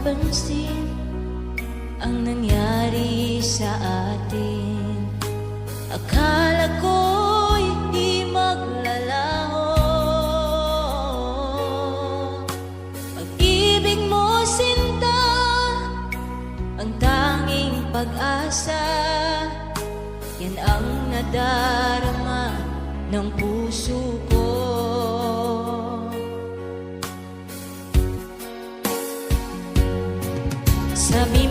napansin ang nangyari sa atin. Akala ko'y di maglalaho. Pag-ibig mo, sinta, ang tanging pag-asa. Yan ang nadarama ng puso ko. Sabi